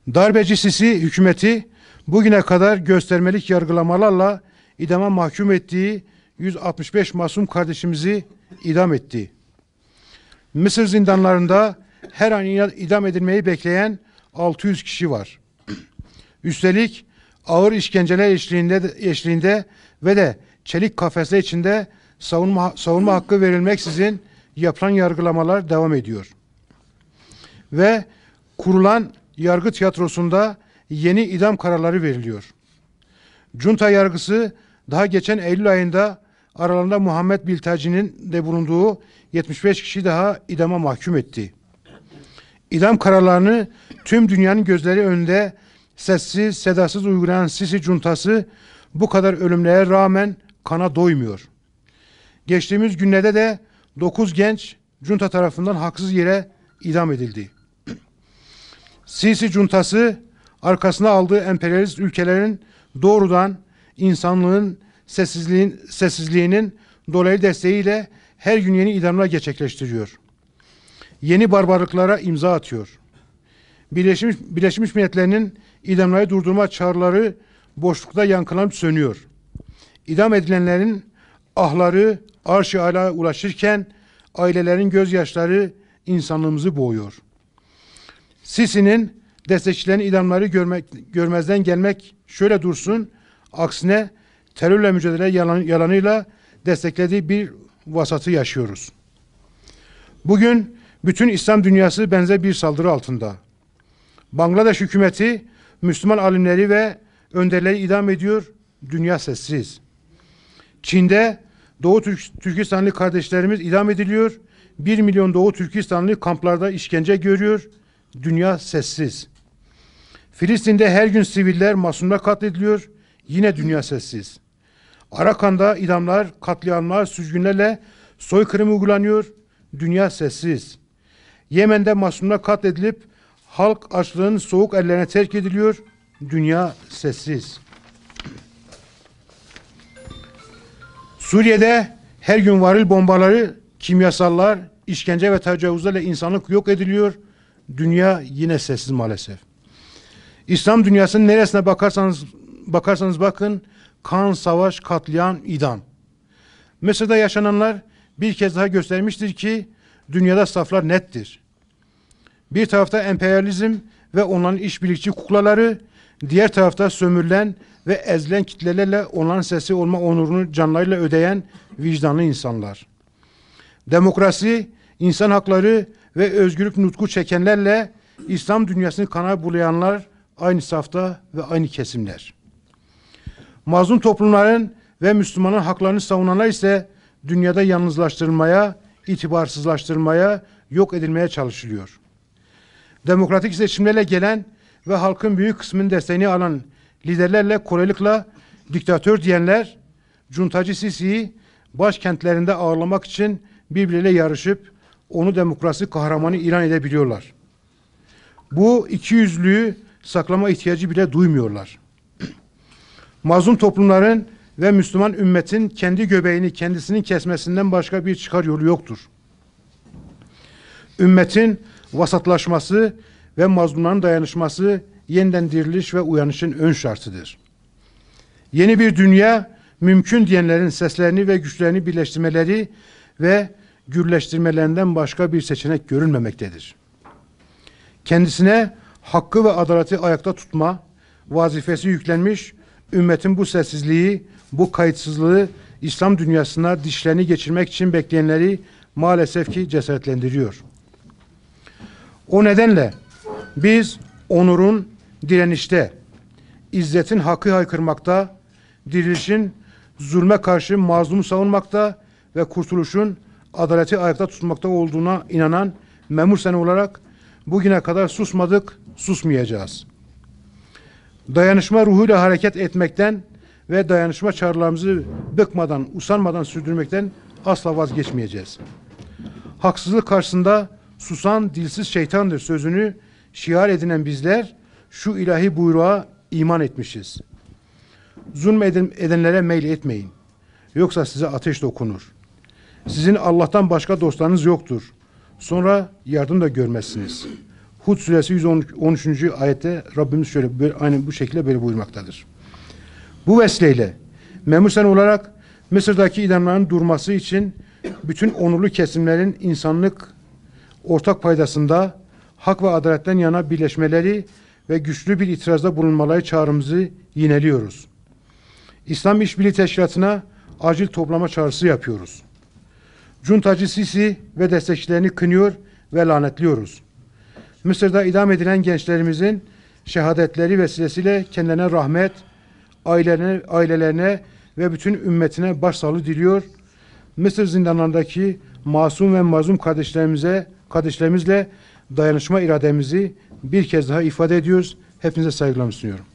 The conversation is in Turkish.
Darbeci Sisi hükümeti bugüne kadar göstermelik yargılamalarla idama mahkum ettiği 165 masum kardeşimizi idam etti. Mısır zindanlarında her an idam edilmeyi bekleyen 600 kişi var. Üstelik ağır işkenceler eşliğinde ve de çelik kafesler içinde savunma hakkı verilmeksizin yapılan yargılamalar devam ediyor. Ve kurulan yargı tiyatrosunda yeni idam kararları veriliyor. Junta yargısı daha geçen Eylül ayında aralarında Muhammed Biltaci'nin de bulunduğu 75 kişi daha idama mahkum etti. İdam kararlarını tüm dünyanın gözleri önünde sessiz, sedasız uygulayan Sisi Juntası bu kadar ölümlere rağmen kana doymuyor. Geçtiğimiz günlerde de 9 genç Junta tarafından haksız yere idam edildi. Sisi Juntası arkasına aldığı emperyalist ülkelerin doğrudan insanlığın sessizliğinin dolaylı desteğiyle her gün yeni idamlar gerçekleştiriyor. Yeni barbarlıklara imza atıyor. Birleşmiş Milletler'in idamları durdurma çağrıları boşlukta yankılanıp sönüyor. İdam edilenlerin ahları arş-ı alaya ulaşırken ailelerin gözyaşları insanlığımızı boğuyor. Sisi'nin destekçilerin idamları görmezden gelmek şöyle dursun, aksine terörle mücadele yalanıyla desteklediği bir vasatı yaşıyoruz. Bugün bütün İslam dünyası benzer bir saldırı altında. Bangladeş hükümeti Müslüman alimleri ve önderleri idam ediyor, dünya sessiz. Çin'de Doğu Türkistanlı kardeşlerimiz idam ediliyor, 1 milyon Doğu Türkistanlı kamplarda işkence görüyor, dünya sessiz. Filistin'de her gün siviller, masumlar katlediliyor, yine dünya sessiz. Arakan'da idamlar, katliamlar, sürgünlerle soykırım uygulanıyor, dünya sessiz. Yemen'de masumlar katledilip halk açlığın soğuk ellerine terk ediliyor, dünya sessiz. Suriye'de her gün varil bombaları, kimyasallar, işkence ve tecavüzlerle insanlık yok ediliyor, dünya yine sessiz maalesef. İslam dünyasının neresine bakarsanız bakın, kan, savaş, katliam, idam. Mısır'da yaşananlar bir kez daha göstermiştir ki dünyada saflar nettir. Bir tarafta emperyalizm ve onların işbirlikçi kuklaları, diğer tarafta sömürülen ve ezilen kitlelerle onların sesi olma onurunu canlarıyla ödeyen vicdanlı insanlar. Demokrasi, insan hakları ve özgürlük nutku çekenlerle İslam dünyasını kana bulayanlar aynı safta ve aynı kesimler. Mazlum toplumların ve Müslümanın haklarını savunanlar ise dünyada yalnızlaştırılmaya, itibarsızlaştırılmaya, yok edilmeye çalışılıyor. Demokratik seçimlerle gelen ve halkın büyük kısmının desteğini alan liderlerle kolaylıkla diktatör diyenler, Cuntacı Sisi'yi başkentlerinde ağırlamak için birbirleriyle yarışıp onu demokrasi kahramanı ilan edebiliyorlar. Bu ikiyüzlülüğü saklama ihtiyacı bile duymuyorlar. Mazlum toplumların ve Müslüman ümmetin kendi göbeğini kendisinin kesmesinden başka bir çıkar yolu yoktur. Ümmetin vasatlaşması ve mazlumların dayanışması yeniden diriliş ve uyanışın ön şartıdır. Yeni bir dünya mümkün diyenlerin seslerini ve güçlerini birleştirmeleri ve gürleştirmelerinden başka bir seçenek görülmemektedir. Kendisine hakkı ve adaleti ayakta tutma vazifesi yüklenmiş, ümmetin bu sessizliği, bu kayıtsızlığı İslam dünyasına dişlerini geçirmek için bekleyenleri maalesef ki cesaretlendiriyor. O nedenle biz onurun direnişte, izzetin hakkı haykırmakta, dirilişin zulme karşı mazlumu savunmakta ve kurtuluşun adaleti ayakta tutmakta olduğuna inanan memur sen olarak bugüne kadar susmadık, susmayacağız. Dayanışma ruhuyla hareket etmekten ve dayanışma çağrılarımızı bıkmadan, usanmadan sürdürmekten asla vazgeçmeyeceğiz. Haksızlık karşısında susan dilsiz şeytandır sözünü şiar edinen bizler şu ilahi buyruğa iman etmişiz. Zulmedenlere meyil etmeyin. Yoksa size ateş dokunur. Sizin Allah'tan başka dostlarınız yoktur. Sonra yardım da görmezsiniz. Hud suresi 113. ayette Rabbimiz şöyle aynı bu şekilde böyle buyurmaktadır. Bu vesileyle memur olarak Mısır'daki idamların durması için bütün onurlu kesimlerin insanlık ortak paydasında hak ve adaletten yana birleşmeleri ve güçlü bir itirazda bulunmaları çağrımızı yineliyoruz. İslam İşbirliği Teşkilatı'na acil toplama çağrısı yapıyoruz. Cuntacı Sisi ve destekçilerini kınıyor ve lanetliyoruz. Mısır'da idam edilen gençlerimizin şehadetleri vesilesiyle kendilerine rahmet, ailelerine ve bütün ümmetine başsağlığı diliyor. Mısır zindanlarındaki masum ve mazlum kardeşlerimizle dayanışma irademizi bir kez daha ifade ediyoruz. Hepinize saygılarımı sunuyorum.